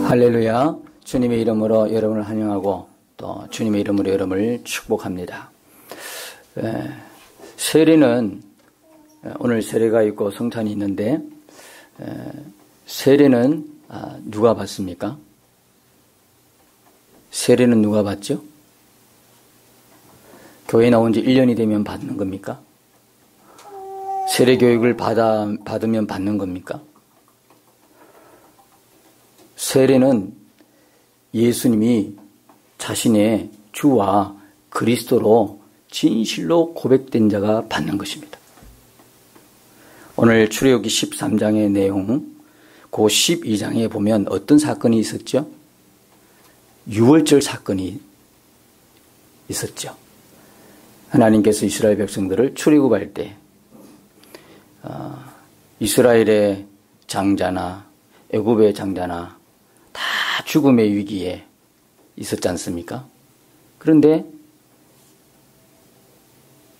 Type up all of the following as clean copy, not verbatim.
할렐루야. 주님의 이름으로 여러분을 환영하고 또 주님의 이름으로 여러분을 축복합니다. 세례는 오늘 세례가 있고 성찬이 있는데 세례는 누가 받습니까? 세례는 누가 받죠? 교회 나온 지 1년이 되면 받는 겁니까? 세례 교육을 받으면 받는 겁니까? 세례는 예수님이 자신의 주와 그리스도로 진실로 고백된 자가 받는 것입니다. 오늘 출애굽기 13장의 내용, 그 12장에 보면 어떤 사건이 있었죠? 유월절 사건이 있었죠. 하나님께서 이스라엘 백성들을 출애굽할 때 이스라엘의 장자나 애굽의 장자나 다 죽음의 위기에 있었지 않습니까? 그런데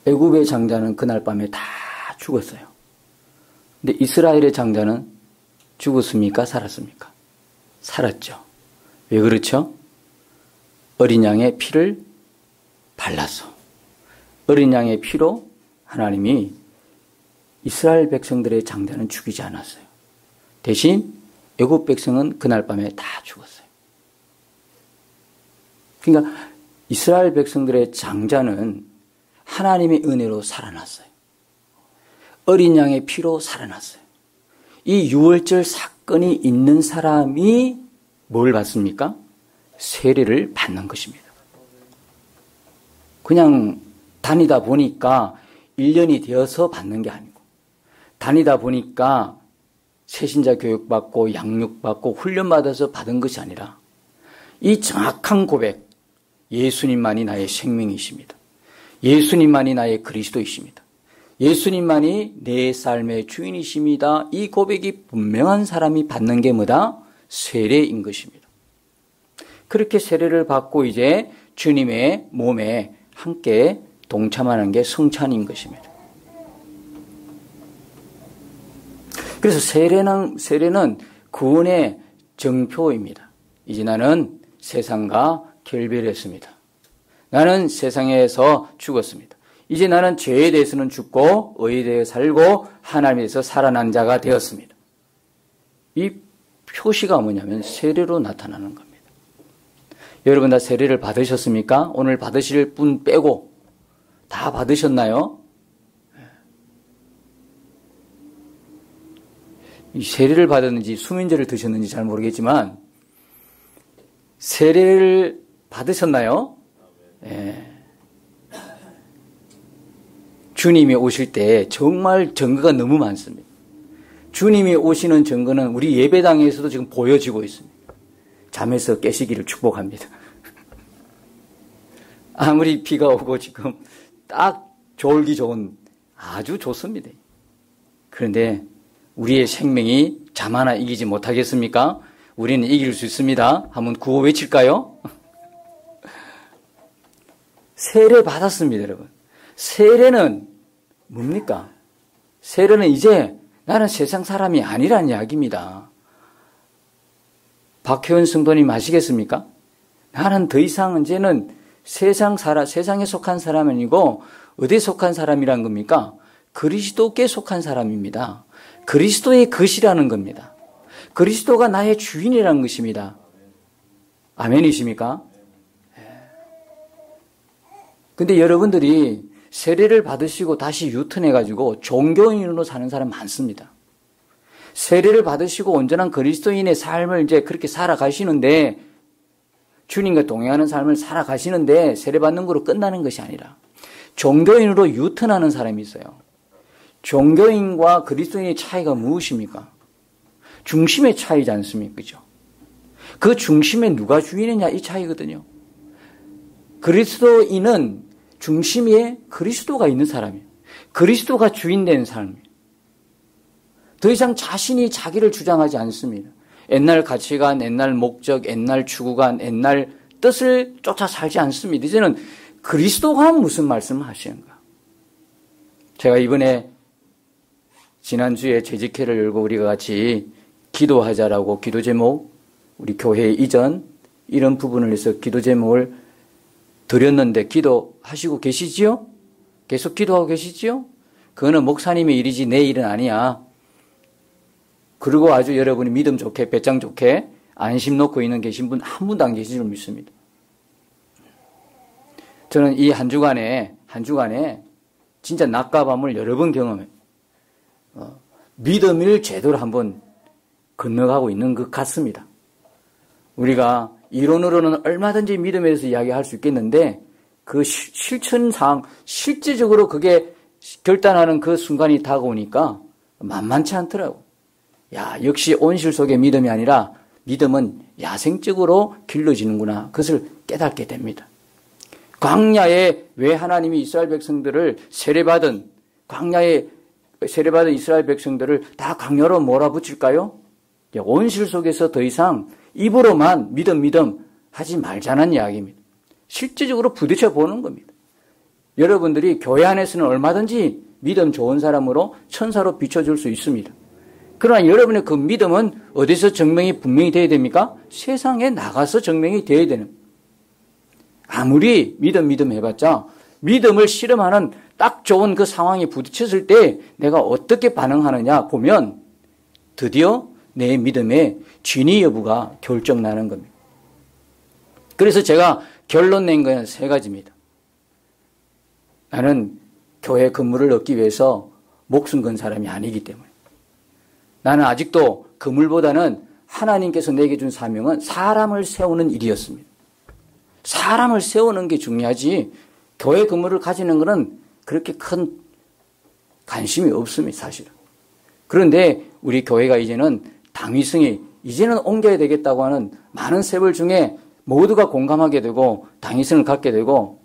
애굽의 장자는 그날 밤에 다 죽었어요. 근데 이스라엘의 장자는 죽었습니까? 살았습니까? 살았죠. 왜 그렇죠? 어린 양의 피를 발라서 어린 양의 피로 하나님이 이스라엘 백성들의 장자는 죽이지 않았어요. 대신 애굽 백성은 그날 밤에 다 죽었어요. 그러니까 이스라엘 백성들의 장자는 하나님의 은혜로 살아났어요. 어린 양의 피로 살아났어요. 이 유월절 사건이 있는 사람이 뭘 받습니까? 세례를 받는 것입니다. 그냥 다니다 보니까 1년이 되어서 받는 게 아니고 다니다 보니까 새신자 교육받고 양육받고 훈련받아서 받은 것이 아니라 이 정확한 고백, 예수님만이 나의 생명이십니다. 예수님만이 나의 그리스도이십니다. 예수님만이 내 삶의 주인이십니다. 이 고백이 분명한 사람이 받는 게 뭐다? 세례인 것입니다. 그렇게 세례를 받고 이제 주님의 몸에 함께 동참하는 게 성찬인 것입니다. 그래서 세례는 구원의 정표입니다. 이제 나는 세상과 결별했습니다. 나는 세상에서 죽었습니다. 이제 나는 죄에 대해서는 죽고 의에 대해 살고 하나님에서 살아난 자가 되었습니다. 이 표시가 뭐냐면 세례로 나타나는 겁니다. 여러분 다 세례를 받으셨습니까? 오늘 받으실 분 빼고 다 받으셨나요? 이 세례를 받았는지 수면제를 드셨는지 잘 모르겠지만 세례를 받으셨나요? 예. 주님이 오실 때 정말 증거가 너무 많습니다. 주님이 오시는 증거는 우리 예배당에서도 지금 보여지고 있습니다. 잠에서 깨시기를 축복합니다. 아무리 비가 오고 지금 딱 졸기 좋은 아주 좋습니다. 그런데 우리의 생명이 잠 하나 이기지 못하겠습니까? 우리는 이길 수 있습니다. 한번 구호 외칠까요? 세례 받았습니다, 여러분. 세례는 뭡니까? 세례는 이제 나는 세상 사람이 아니라는 이야기입니다. 박혜원 성도님 아시겠습니까? 나는 더 이상 이제는 세상에 속한 사람이 아니고 어디에 속한 사람이란 겁니까? 그리스도께 속한 사람입니다. 그리스도의 것이라는 겁니다. 그리스도가 나의 주인이라는 것입니다. 아멘이십니까? 근데 여러분들이 세례를 받으시고 다시 유턴해가지고 종교인으로 사는 사람 많습니다. 세례를 받으시고 온전한 그리스도인의 삶을 이제 그렇게 살아가시는데 주님과 동행하는 삶을 살아가시는데 세례받는 거로 끝나는 것이 아니라 종교인으로 유턴하는 사람이 있어요. 종교인과 그리스도인의 차이가 무엇입니까? 중심의 차이지 않습니까? 그죠? 그 중심에 누가 주인이냐 이 차이거든요. 그리스도인은 중심에 그리스도가 있는 사람이에요. 그리스도가 주인된 사람이에요. 더 이상 자신이 자기를 주장하지 않습니다. 옛날 가치관, 옛날 목적, 옛날 추구관, 옛날 뜻을 쫓아 살지 않습니다. 이제는 그리스도가 무슨 말씀을 하시는가. 제가 이번에 지난주에 재직회를 열고 우리가 같이 기도하자라고 기도 제목 우리 교회 이전 이런 부분을 위해서 기도 제목을 드렸는데 기도하시고 계시지요? 계속 기도하고 계시지요? 그거는 목사님의 일이지 내 일은 아니야. 그리고 아주 여러분이 믿음 좋게 배짱 좋게 안심 놓고 있는 계신 분 한 분도 안 계신 줄 믿습니다. 저는 이 한 주간에 진짜 낮과 밤을 여러 번 경험해요. 믿음을 제대로 한번 건너가고 있는 것 같습니다. 우리가 이론으로는 얼마든지 믿음에 대해서 이야기할 수 있겠는데 그 실천상 실질적으로 그게 결단하는 그 순간이 다가오니까 만만치 않더라고. 야, 역시 온실 속의 믿음이 아니라 믿음은 야생적으로 길러지는구나. 그것을 깨닫게 됩니다. 광야에 왜 하나님이 이스라엘 백성들을 광야에 세례받은 이스라엘 백성들을 다 광야로 몰아붙일까요? 온실 속에서 더 이상 입으로만 믿음 하지 말자는 이야기입니다. 실질적으로 부딪혀 보는 겁니다. 여러분들이 교회 안에서는 얼마든지 믿음 좋은 사람으로 천사로 비춰줄 수 있습니다. 그러나 여러분의 그 믿음은 어디서 증명이 분명히 되어야 됩니까? 세상에 나가서 증명이 되어야 되는 거예요. 아무리 믿음 해봤자 믿음을 실험하는 딱 좋은 그 상황에 부딪혔을 때 내가 어떻게 반응하느냐 보면 드디어 내 믿음의 진위 여부가 결정나는 겁니다. 그래서 제가 결론 낸 건 3가지입니다. 나는 교회 건물을 얻기 위해서 목숨 건 사람이 아니기 때문에. 나는 아직도 건물보다는 하나님께서 내게 준 사명은 사람을 세우는 일이었습니다. 사람을 세우는 게 중요하지 교회 건물을 가지는 것은 그렇게 큰 관심이 없습니다, 사실은. 그런데 우리 교회가 이제는 당위성이 이제는 옮겨야 되겠다고 하는 많은 세월 중에 모두가 공감하게 되고 당위성을 갖게 되고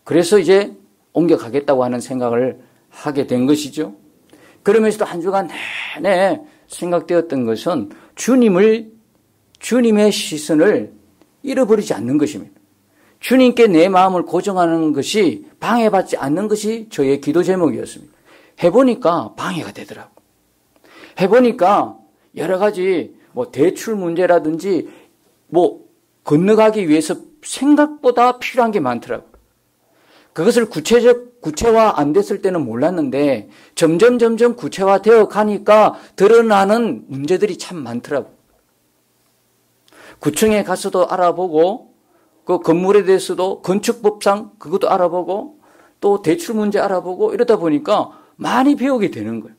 그래서 이제 옮겨가겠다고 하는 생각을 하게 된 것이죠. 그러면서도 한 주간 내내 생각되었던 것은 주님의 시선을 잃어버리지 않는 것입니다. 주님께 내 마음을 고정하는 것이 방해받지 않는 것이 저의 기도 제목이었습니다. 해보니까 방해가 되더라고. 해보니까 여러 가지 대출 문제라든지 건너가기 위해서 생각보다 필요한 게 많더라고. 그것을 구체화 안 됐을 때는 몰랐는데 점점 구체화되어 가니까 드러나는 문제들이 참 많더라고. 구청에 가서도 알아보고 그 건물에 대해서도 건축법상 그것도 알아보고 또 대출 문제 알아보고 이러다 보니까 많이 배우게 되는 거예요.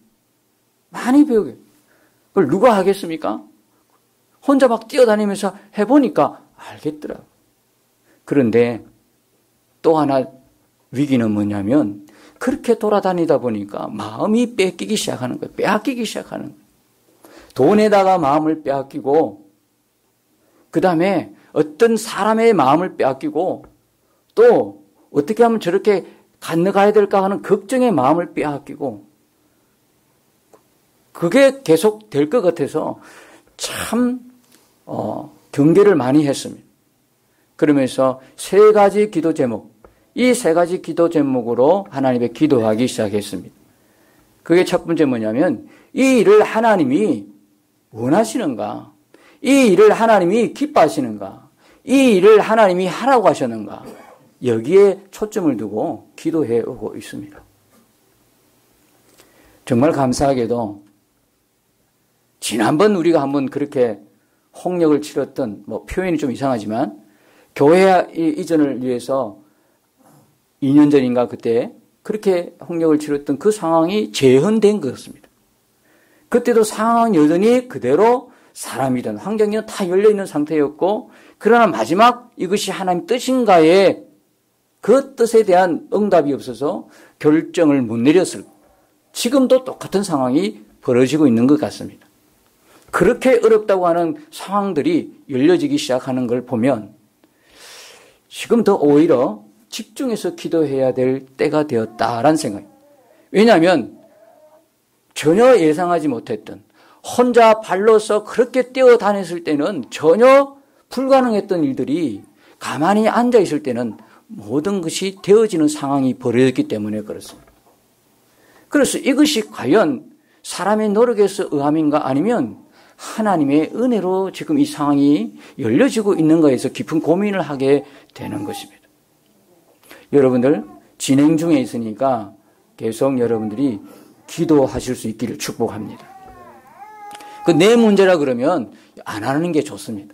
많이 배우게. 그걸 누가 하겠습니까? 혼자 막 뛰어다니면서 해보니까 알겠더라고. 그런데 또 하나 위기는 뭐냐면 그렇게 돌아다니다 보니까 마음이 뺏기기 시작하는 거예요. 빼앗기기 시작하는 거예요. 돈에다가 마음을 빼앗기고 그 다음에 어떤 사람의 마음을 빼앗기고 또 어떻게 하면 저렇게 건너가야 될까 하는 걱정의 마음을 빼앗기고 그게 계속 될 것 같아서 참 경계를 많이 했습니다. 그러면서 3가지 기도 제목, 이 3가지 기도 제목으로 하나님께 기도하기 시작했습니다. 그게 첫 번째 뭐냐면 이 일을 하나님이 원하시는가? 이 일을 하나님이 기뻐하시는가? 이 일을 하나님이 하라고 하셨는가? 여기에 초점을 두고 기도해 오고 있습니다. 정말 감사하게도 지난번 우리가 한번 그렇게 홍역을 치렀던 표현이 좀 이상하지만 교회 이전을 위해서 2년 전인가 그때 그렇게 홍역을 치렀던 그 상황이 재현된 것입니다. 그때도 상황은 여전히 그대로 사람이든 환경이든 다 열려있는 상태였고 그러나 마지막 이것이 하나님 뜻인가에 그 뜻에 대한 응답이 없어서 결정을 못 내렸을 지금도 똑같은 상황이 벌어지고 있는 것 같습니다. 그렇게 어렵다고 하는 상황들이 열려지기 시작하는 걸 보면 지금 더 오히려 집중해서 기도해야 될 때가 되었다라는 생각입니다. 왜냐하면 전혀 예상하지 못했던 혼자 발로서 그렇게 뛰어다녔을 때는 전혀 불가능했던 일들이 가만히 앉아있을 때는 모든 것이 되어지는 상황이 벌어졌기 때문에 그렇습니다. 그래서 이것이 과연 사람의 노력에서 의함인가 아니면 하나님의 은혜로 지금 이 상황이 열려지고 있는 거에서 깊은 고민을 하게 되는 것입니다. 여러분들 진행 중에 있으니까 계속 여러분들이 기도하실 수 있기를 축복합니다. 그 내 문제라 그러면 안 하는 게 좋습니다.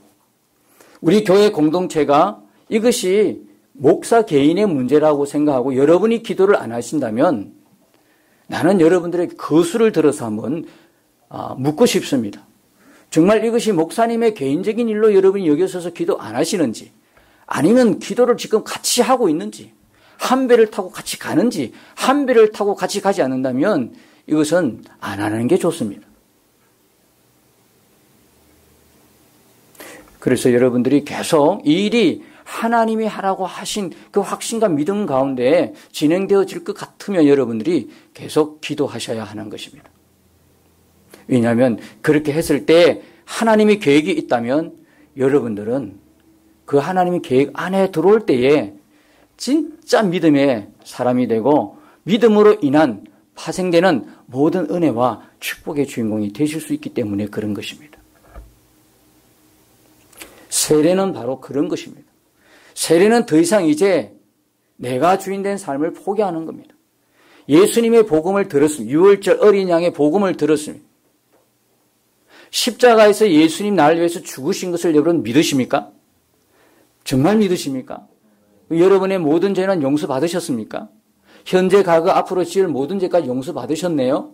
우리 교회 공동체가 이것이 목사 개인의 문제라고 생각하고 여러분이 기도를 안 하신다면 나는 여러분들의 거수를 들어서 한번 묻고 싶습니다. 정말 이것이 목사님의 개인적인 일로 여러분이 여기서서 기도 안 하시는지 아니면 기도를 지금 같이 하고 있는지 한 배를 타고 같이 가는지 한 배를 타고 같이 가지 않는다면 이것은 안 하는 게 좋습니다. 그래서 여러분들이 계속 이 일이 하나님이 하라고 하신 그 확신과 믿음 가운데 진행되어질 것 같으면 여러분들이 계속 기도하셔야 하는 것입니다. 왜냐하면 그렇게 했을 때 하나님이 계획이 있다면 여러분들은 그 하나님의 계획 안에 들어올 때에 진짜 믿음의 사람이 되고 믿음으로 인한 파생되는 모든 은혜와 축복의 주인공이 되실 수 있기 때문에 그런 것입니다. 세례는 바로 그런 것입니다. 세례는 더 이상 이제 내가 주인된 삶을 포기하는 겁니다. 예수님의 복음을 들었습니다. 유월절 어린 양의 복음을 들었습니다. 십자가에서 예수님 나를 위해서 죽으신 것을 여러분 믿으십니까? 정말 믿으십니까? 여러분의 모든 죄는 용서받으셨습니까? 현재, 과거, 앞으로 지을 모든 죄까지 용서받으셨네요?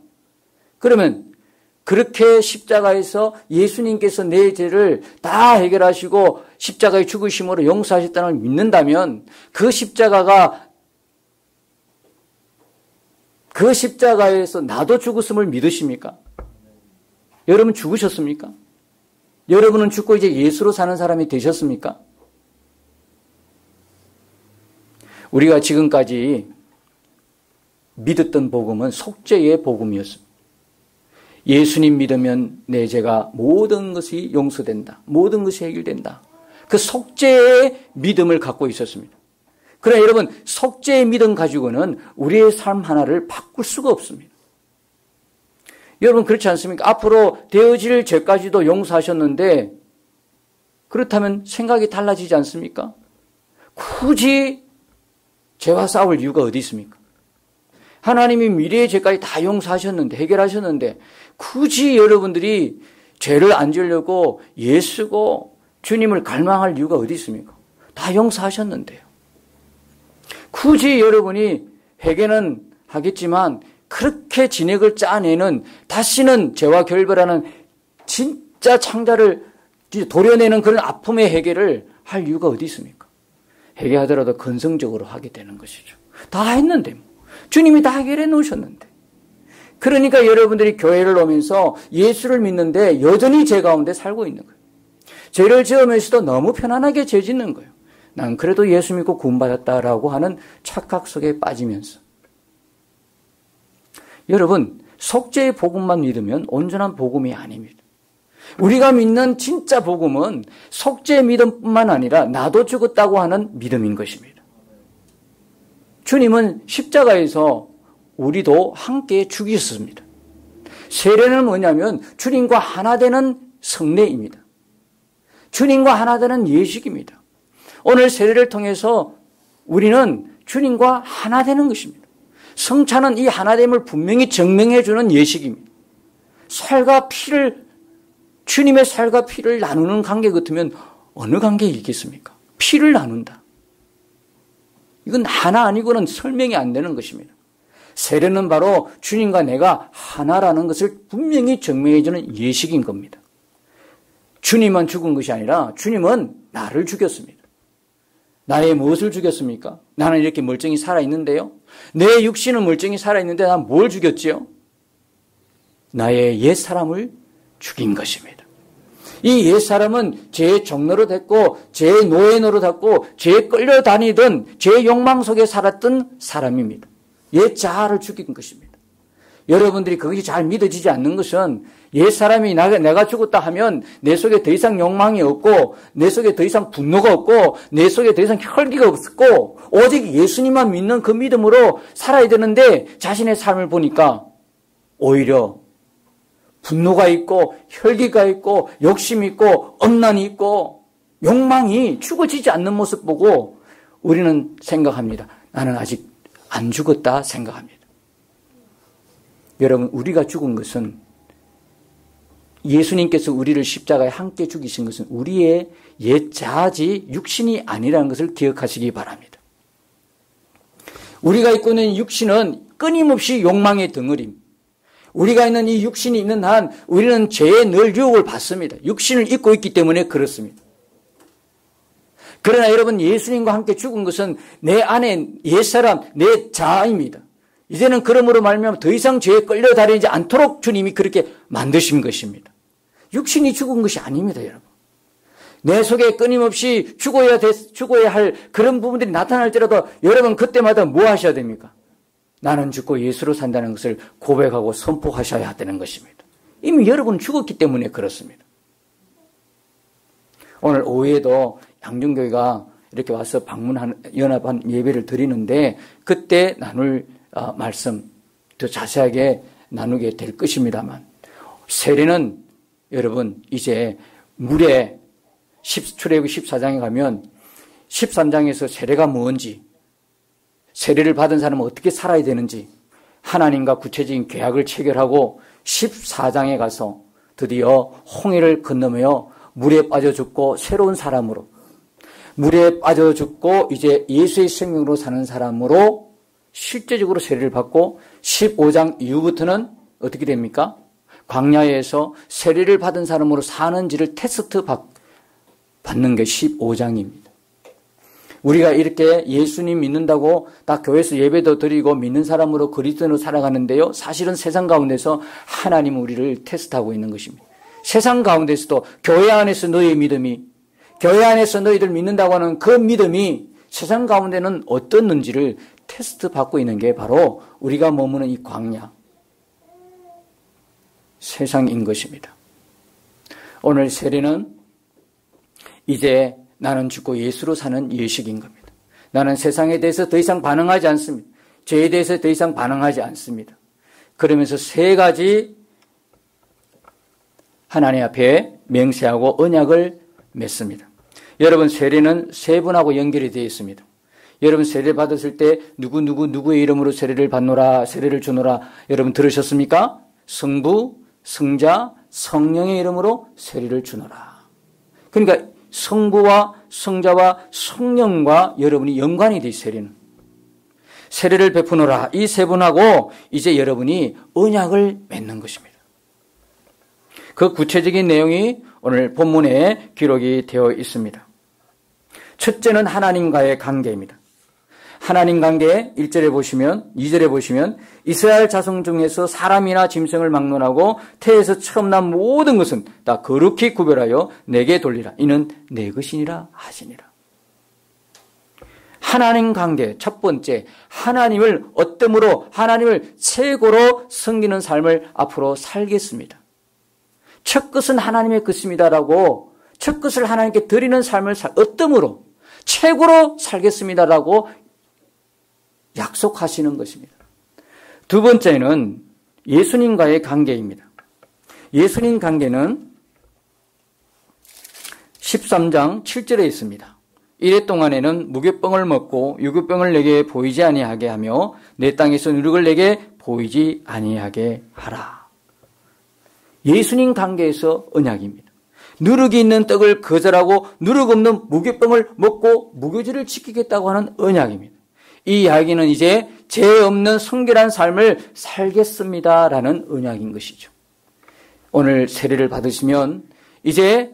그러면 그렇게 십자가에서 예수님께서 내 죄를 다 해결하시고 십자가의 죽으심으로 용서하셨다는 걸 믿는다면 그 십자가에서 나도 죽었음을 믿으십니까? 여러분 죽으셨습니까? 여러분은 죽고 이제 예수로 사는 사람이 되셨습니까? 우리가 지금까지 믿었던 복음은 속죄의 복음이었습니다. 예수님 믿으면 내 죄가 모든 것이 용서된다. 모든 것이 해결된다. 그 속죄의 믿음을 갖고 있었습니다. 그러나 여러분 속죄의 믿음 가지고는 우리의 삶 하나를 바꿀 수가 없습니다. 여러분 그렇지 않습니까? 앞으로 되어질 죄까지도 용서하셨는데 그렇다면 생각이 달라지지 않습니까? 굳이 죄와 싸울 이유가 어디 있습니까? 하나님이 미래의 죄까지 다 용서하셨는데 해결하셨는데 굳이 여러분들이 죄를 안 지으려고 예수고 주님을 갈망할 이유가 어디 있습니까? 다 용서하셨는데요. 굳이 여러분이 회개는 하겠지만 그렇게 진액을 짜내는 다시는 죄와 결별하는 진짜 창자를 도려내는 그런 아픔의 해결을 할 이유가 어디 있습니까? 회개하더라도 건성적으로 하게 되는 것이죠. 다 했는데 주님이 다 해결해 놓으셨는데. 그러니까 여러분들이 교회를 오면서 예수를 믿는데 여전히 죄 가운데 살고 있는 거예요. 죄를 지으면서도 너무 편안하게 죄 짓는 거예요. 난 그래도 예수 믿고 구원받았다라고 하는 착각 속에 빠지면서. 여러분 속죄의 복음만 믿으면 온전한 복음이 아닙니다. 우리가 믿는 진짜 복음은 속죄의 믿음뿐만 아니라 나도 죽었다고 하는 믿음인 것입니다. 주님은 십자가에서 우리도 함께 죽이셨습니다. 세례는 뭐냐면 주님과 하나 되는 성례입니다. 주님과 하나 되는 예식입니다. 오늘 세례를 통해서 우리는 주님과 하나 되는 것입니다. 성찬은 이 하나됨을 분명히 증명해 주는 예식입니다. 살과 피를 주님의 살과 피를 나누는 관계 같으면 어느 관계에 있겠습니까? 피를 나눈다. 이건 하나 아니고는 설명이 안 되는 것입니다. 세례는 바로 주님과 내가 하나라는 것을 분명히 증명해 주는 예식인 겁니다. 주님만 죽은 것이 아니라 주님은 나를 죽였습니다. 나의 무엇을 죽였습니까? 나는 이렇게 멀쩡히 살아있는데요. 내 육신은 멀쩡히 살아있는데 난 뭘 죽였지요? 나의 옛사람을 죽인 것입니다. 이 옛사람은 죄의 종로로 됐고 죄의 노예노로 됐고 죄에 끌려다니던 죄의 욕망 속에 살았던 사람입니다. 옛 자아를 죽인 것입니다. 여러분들이 그것이 잘 믿어지지 않는 것은 옛사람이 내가 죽었다 하면 내 속에 더 이상 욕망이 없고 내 속에 더 이상 분노가 없고 내 속에 더 이상 혈기가 없고 오직 예수님만 믿는 그 믿음으로 살아야 되는데 자신의 삶을 보니까 오히려 분노가 있고 혈기가 있고 욕심이 있고 엄란이 있고 욕망이 죽어지지 않는 모습 보고 우리는 생각합니다. 나는 아직 안 죽었다 생각합니다. 여러분, 우리가 죽은 것은, 예수님께서 우리를 십자가에 함께 죽이신 것은 우리의 옛 자아지 육신이 아니라는 것을 기억하시기 바랍니다. 우리가 입고 있는 육신은 끊임없이 욕망의 덩어리. 우리가 있는 이 육신이 있는 한 우리는 죄에 늘 유혹을 받습니다. 육신을 입고 있기 때문에 그렇습니다. 그러나 여러분, 예수님과 함께 죽은 것은 내 안에 옛사람, 내 자아입니다. 이제는 그러므로 말미암아 더 이상 죄에 끌려다니지 않도록 주님이 그렇게 만드신 것입니다. 육신이 죽은 것이 아닙니다, 여러분. 내 속에 끊임없이 죽어야 할 그런 부분들이 나타날지라도 여러분 그때마다 뭐 하셔야 됩니까? 나는 죽고 예수로 산다는 것을 고백하고 선포하셔야 되는 것입니다. 이미 여러분 죽었기 때문에 그렇습니다. 오늘 오후에도 양준교회가 이렇게 와서 연합한 예배를 드리는데 그때 나눌 말씀 더 자세하게 나누게 될 것입니다만, 세례는 여러분 이제 물에 출애굽기 14장에 가면 13장에서 세례가 뭔지, 세례를 받은 사람은 어떻게 살아야 되는지 하나님과 구체적인 계약을 체결하고 14장에 가서 드디어 홍해를 건너며 물에 빠져 죽고 새로운 사람으로, 물에 빠져 죽고 이제 예수의 생명으로 사는 사람으로 실제적으로 세례를 받고 15장 이후부터는 어떻게 됩니까? 광야에서 세례를 받은 사람으로 사는지를 테스트 받는 게 15장입니다. 우리가 이렇게 예수님 믿는다고 딱 교회에서 예배도 드리고 믿는 사람으로 그리스도인으로 살아가는데요, 사실은 세상 가운데서 하나님은 우리를 테스트하고 있는 것입니다. 세상 가운데서도 교회 안에서 너의 믿음이, 교회 안에서 너희들 믿는다고 하는 그 믿음이 세상 가운데는 어떻는지를 테스트 받고 있는 게 바로 우리가 머무는 이 광야, 세상인 것입니다. 오늘 세례는 이제 나는 죽고 예수로 사는 예식인 겁니다. 나는 세상에 대해서 더 이상 반응하지 않습니다. 죄에 대해서 더 이상 반응하지 않습니다. 그러면서 세 가지 하나님 앞에 맹세하고 언약을 맺습니다. 여러분, 세례는 세 분하고 연결이 되어 있습니다. 여러분, 세례 받았을 때 누구의 이름으로 세례를 받노라, 세례를 주노라, 여러분 들으셨습니까? 성부, 성자, 성령의 이름으로 세례를 주노라. 그러니까 성부와 성자와 성령과 여러분이 연관이 돼 있어요. 세례를 베푸노라, 이 세 분하고 이제 여러분이 언약을 맺는 것입니다. 그 구체적인 내용이 오늘 본문에 기록이 되어 있습니다. 첫째는 하나님과의 관계입니다. 하나님 관계 1절에 보시면, 2절에 보시면 이스라엘 자손 중에서 사람이나 짐승을 막론하고 태에서 처음 난 모든 것은 다 거룩히 구별하여 내게 돌리라. 이는 내 것이니라 하시니라. 하나님 관계 첫 번째, 하나님을 어뜸으로 하나님을 최고로 섬기는 삶을 앞으로 살겠습니다. 첫 것은 하나님의 것입니다라고, 첫 것을 하나님께 드리는 삶을 어뜸으로 최고로 살겠습니다라고 약속하시는 것입니다. 두 번째는 예수님과의 관계입니다. 예수님 관계는 13장 7절에 있습니다. 이래 동안에는 무교병을 먹고 유교병을 내게 보이지 아니하게 하며 내 땅에서 누룩을 내게 보이지 아니하게 하라. 예수님 관계에서 언약입니다. 누룩이 있는 떡을 거절하고 누룩 없는 무교병을 먹고 무교절을 지키겠다고 하는 언약입니다. 이 이야기는 이제 죄 없는 성결한 삶을 살겠습니다라는 언약인 것이죠. 오늘 세례를 받으시면 이제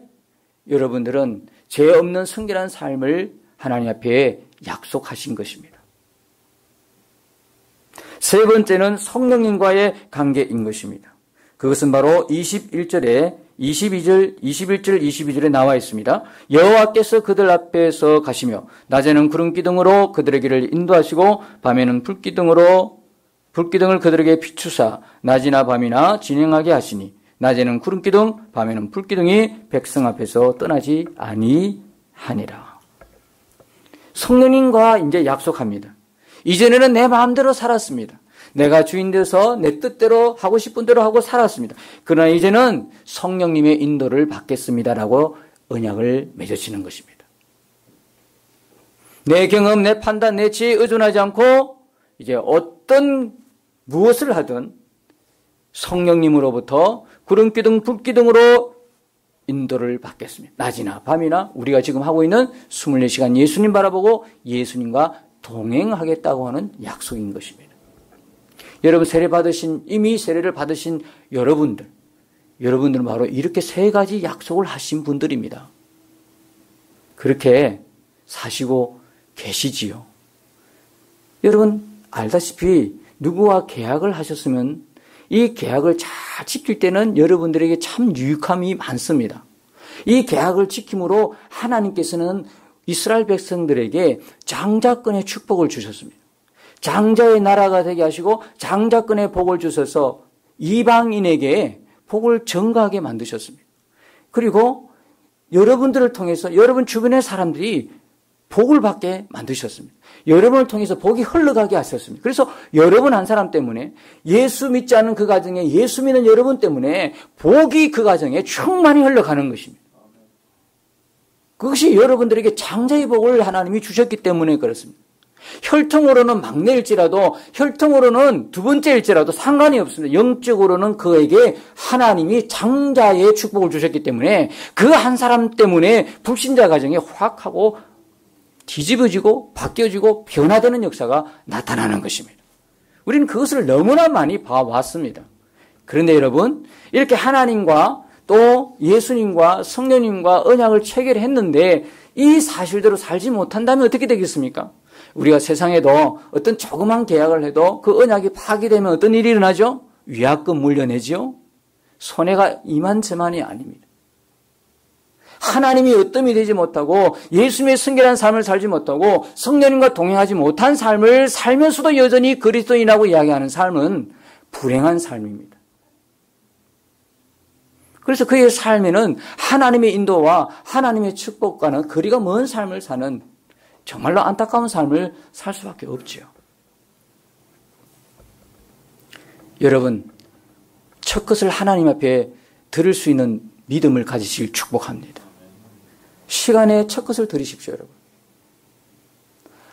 여러분들은 죄 없는 성결한 삶을 하나님 앞에 약속하신 것입니다. 세 번째는 성령님과의 관계인 것입니다. 그것은 바로 21절, 22절에 나와 있습니다. 여호와께서 그들 앞에서 가시며 낮에는 구름 기둥으로 그들의 길을 인도하시고 밤에는 불기둥을 그들에게 비추사 낮이나 밤이나 진행하게 하시니 낮에는 구름 기둥, 밤에는 불기둥이 백성 앞에서 떠나지 아니하니라. 성령님과 이제 약속합니다. 이전에는 내 마음대로 살았습니다. 내가 주인 돼서 내 뜻대로 하고 싶은 대로 하고 살았습니다. 그러나 이제는 성령님의 인도를 받겠습니다라고 언약을 맺어지는 것입니다. 내 경험, 내 판단, 내 지혜에 의존하지 않고 이제 어떤 무엇을 하든 성령님으로부터 구름기둥, 불기둥으로 인도를 받겠습니다. 낮이나 밤이나 우리가 지금 하고 있는 24시간 예수님 바라보고 예수님과 동행하겠다고 하는 약속인 것입니다. 여러분 이미 세례를 받으신 여러분들은 바로 이렇게 세 가지 약속을 하신 분들입니다. 그렇게 사시고 계시지요. 여러분 알다시피 누구와 계약을 하셨으면 이 계약을 잘 지킬 때는 여러분들에게 참 유익함이 많습니다. 이 계약을 지킴으로 하나님께서는 이스라엘 백성들에게 장자권의 축복을 주셨습니다. 장자의 나라가 되게 하시고 장자권의 복을 주셔서 이방인에게 복을 증가하게 만드셨습니다. 그리고 여러분들을 통해서 여러분 주변의 사람들이 복을 받게 만드셨습니다. 여러분을 통해서 복이 흘러가게 하셨습니다. 그래서 여러분 한 사람 때문에 예수 믿지 않는 그 가정에 예수 믿는 여러분 때문에 복이 그 가정에 충만히 흘러가는 것입니다. 그것이 여러분들에게 장자의 복을 하나님이 주셨기 때문에 그렇습니다. 혈통으로는 막내일지라도 혈통으로는 두 번째일지라도 상관이 없습니다. 영적으로는 그에게 하나님이 장자의 축복을 주셨기 때문에 그 한 사람 때문에 불신자 가정에 확 하고 뒤집어지고 바뀌어지고 변화되는 역사가 나타나는 것입니다. 우리는 그것을 너무나 많이 봐왔습니다. 그런데 여러분 이렇게 하나님과 또 예수님과 성령님과 언약을 체결했는데 이 사실대로 살지 못한다면 어떻게 되겠습니까? 우리가 세상에도 어떤 조그만 계약을 해도 그 언약이 파기되면 어떤 일이 일어나죠? 위약금 물려내지요? 손해가 이만저만이 아닙니다. 하나님이 어뜸이 되지 못하고 예수님의 성결한 삶을 살지 못하고 성령님과 동행하지 못한 삶을 살면서도 여전히 그리스도인이라고 이야기하는 삶은 불행한 삶입니다. 그래서 그의 삶에는 하나님의 인도와 하나님의 축복과는 거리가 먼 삶을 사는 정말로 안타까운 삶을 살 수밖에 없지요. 여러분, 첫 것을 하나님 앞에 들을 수 있는 믿음을 가지시길 축복합니다. 시간에 첫 것을 들으십시오, 여러분.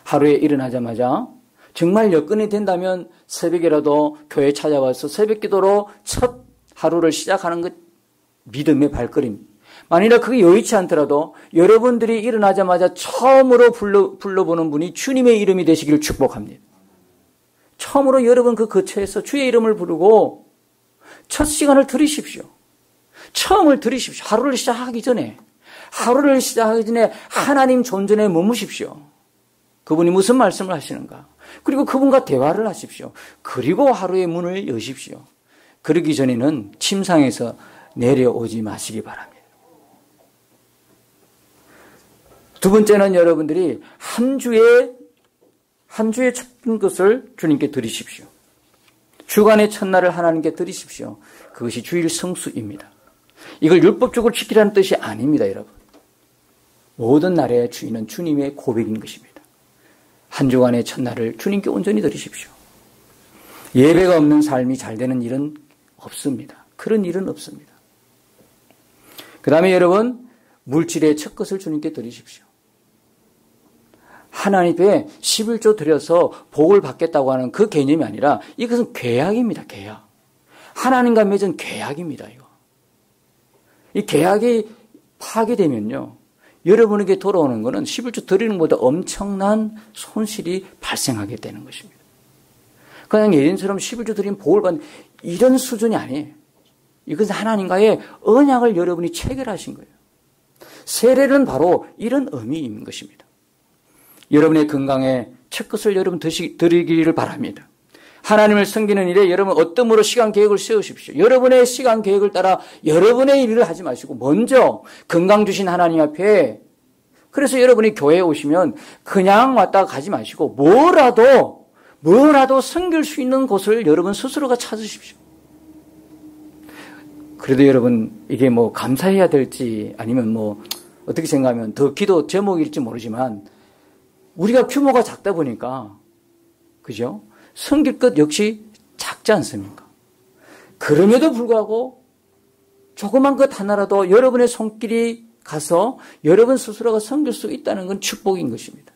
하루에 일어나자마자 정말 여건이 된다면 새벽이라도 교회에 찾아와서 새벽 기도로 첫 하루를 시작하는 것 믿음의 발걸음. 만일에 그게 여의치 않더라도 여러분들이 일어나자마자 처음으로 불러보는 분이 주님의 이름이 되시기를 축복합니다. 처음으로 여러분 그 거처에서 주의 이름을 부르고 첫 시간을 들으십시오. 처음을 들으십시오. 하루를 시작하기 전에 하나님 존전에 머무십시오. 그분이 무슨 말씀을 하시는가. 그리고 그분과 대화를 하십시오. 그리고 하루의 문을 여십시오. 그러기 전에는 침상에서 내려오지 마시기 바랍니다. 두 번째는 여러분들이 한 주의 첫 것을 주님께 드리십시오. 주간의 첫날을 하나님께 드리십시오. 그것이 주일 성수입니다. 이걸 율법적으로 지키라는 뜻이 아닙니다, 여러분. 모든 날의 주인은 주님의 고백인 것입니다. 한 주간의 첫날을 주님께 온전히 드리십시오. 예배가 없는 삶이 잘 되는 일은 없습니다. 그런 일은 없습니다. 그 다음에 여러분, 물질의 첫 것을 주님께 드리십시오. 하나님 앞에 11조 드려서 복을 받겠다고 하는 그 개념이 아니라 이것은 계약입니다. 계약. 하나님과 맺은 계약입니다. 이거. 이 계약이 파괴되면요. 여러분에게 돌아오는 것은 11조 드리는 것보다 엄청난 손실이 발생하게 되는 것입니다. 그냥 예전처럼 11조 드리면 복을 받는 이런 수준이 아니에요. 이것은 하나님과의 언약을 여러분이 체결하신 거예요. 세례는 바로 이런 의미인 것입니다. 여러분의 건강에 첫 것을 여러분 드리기를 바랍니다. 하나님을 섬기는 일에 여러분 어떤 시간 계획을 세우십시오. 여러분의 시간 계획을 따라 여러분의 일을 하지 마시고 먼저 건강 주신 하나님 앞에, 그래서 여러분이 교회에 오시면 그냥 왔다가 가지 마시고 뭐라도 섬길 수 있는 곳을 여러분 스스로가 찾으십시오. 그래도 여러분 이게 감사해야 될지 아니면 어떻게 생각하면 더 기도 제목일지 모르지만 우리가 규모가 작다 보니까 그죠? 섬길 것 역시 작지 않습니까? 그럼에도 불구하고 조그만 것 하나라도 여러분의 손길이 가서 여러분 스스로가 섬길 수 있다는 건 축복인 것입니다.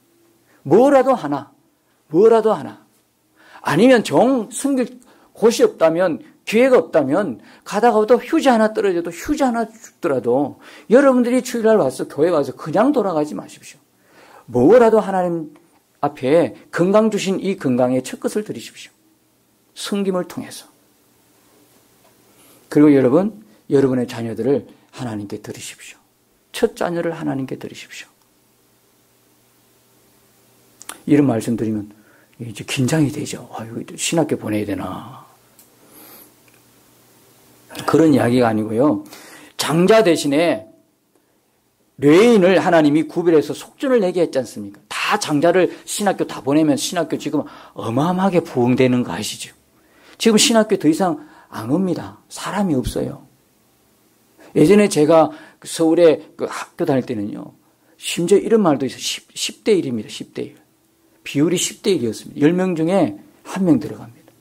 뭐라도 하나. 아니면 섬길 곳이 없다면, 기회가 없다면, 가다가도 휴지 하나 떨어져도 휴지 하나 죽더라도 여러분들이 주일날 와서 교회 와서 그냥 돌아가지 마십시오. 뭐라도 하나님 앞에 건강 주신 이 건강에 첫 것을 드리십시오. 섬김을 통해서. 그리고 여러분의 자녀들을 하나님께 드리십시오. 첫 자녀를 하나님께 드리십시오. 이런 말씀 드리면 이제 긴장이 되죠. 신학교 보내야 되나. 그런 이야기가 아니고요. 장자 대신에 뇌인을 하나님이 구별해서 속전을 내게 했지 않습니까? 다 장자를 신학교 다 보내면 신학교 지금 어마어마하게 부흥되는 거 아시죠? 지금 신학교 더 이상 안 옵니다. 사람이 없어요. 예전에 제가 서울에 그 학교 다닐 때는요, 심지어 이런 말도 있어요. 10대 1입니다. 10대 1. 비율이 10대 1이었습니다. 10명 중에 1명 들어갑니다.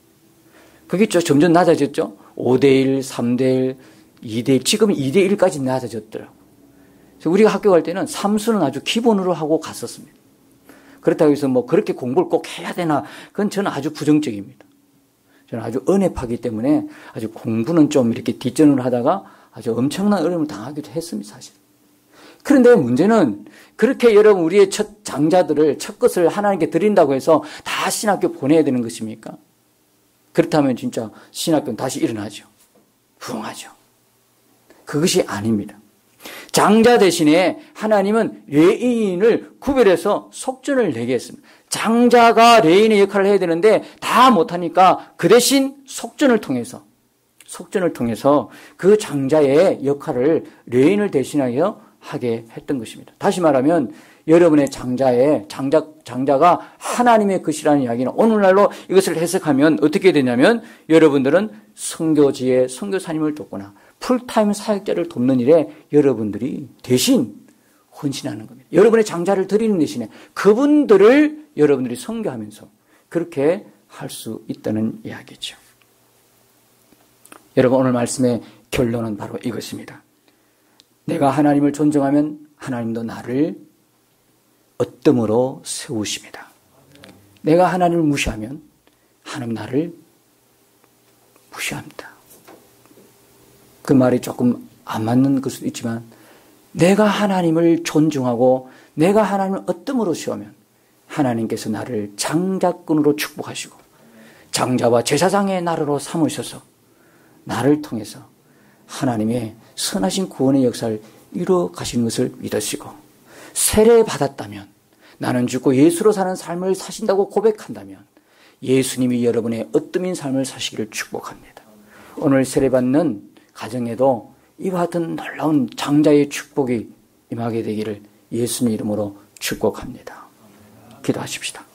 그게 점점 낮아졌죠? 5대 1, 3대 1, 2대 1, 지금은 2대 1까지 낮아졌더라고요. 그래서 우리가 학교 갈 때는 삼수는 아주 기본으로 하고 갔었습니다. 그렇다고 해서 뭐 그렇게 공부를 꼭 해야 되나, 그건 저는 아주 부정적입니다. 저는 아주 은혜파기 때문에 아주 공부는 좀 이렇게 뒷전으로 하다가 아주 엄청난 어려움을 당하기도 했습니다, 사실. 그런데 문제는 그렇게 여러분 우리의 첫 장자들을 첫 것을 하나님께 드린다고 해서 다 신학교 보내야 되는 것입니까? 그렇다면 진짜 신학교는 다시 일어나죠. 부흥하죠. 그것이 아닙니다. 장자 대신에 하나님은 레인을 구별해서 속전을 내게 했습니다. 장자가 레인의 역할을 해야 되는데 다 못하니까 그 대신 속전을 통해서 그 장자의 역할을 레인을 대신하여 하게 했던 것입니다. 다시 말하면 여러분의 장자가 하나님의 것이라는 이야기는 오늘날로 이것을 해석하면 어떻게 되냐면 여러분들은 선교지에 선교사님을 돕거나 풀타임 사역자를 돕는 일에 여러분들이 대신 헌신하는 겁니다. 여러분의 장자를 드리는 대신에 그분들을 여러분들이 선교하면서 그렇게 할 수 있다는 이야기죠. 여러분 오늘 말씀의 결론은 바로 이것입니다. 내가 하나님을 존중하면 하나님도 나를 어뜸으로 세우십니다. 내가 하나님을 무시하면 하나님 나를 무시합니다. 그 말이 조금 안 맞는 걸 수도 있지만 내가 하나님을 존중하고 내가 하나님을 어뜸으로 세우면 하나님께서 나를 장자꾼으로 축복하시고 장자와 제사장의 나라로 삼으셔서 나를 통해서 하나님의 선하신 구원의 역사를 이루어 가시는 것을 믿으시고 세례받았다면 나는 죽고 예수로 사는 삶을 사신다고 고백한다면 예수님이 여러분의 어뜸인 삶을 사시기를 축복합니다. 오늘 세례받는 가정에도 이와 같은 놀라운 장자의 축복이 임하게 되기를 예수님 이름으로 축복합니다. 기도하십시다.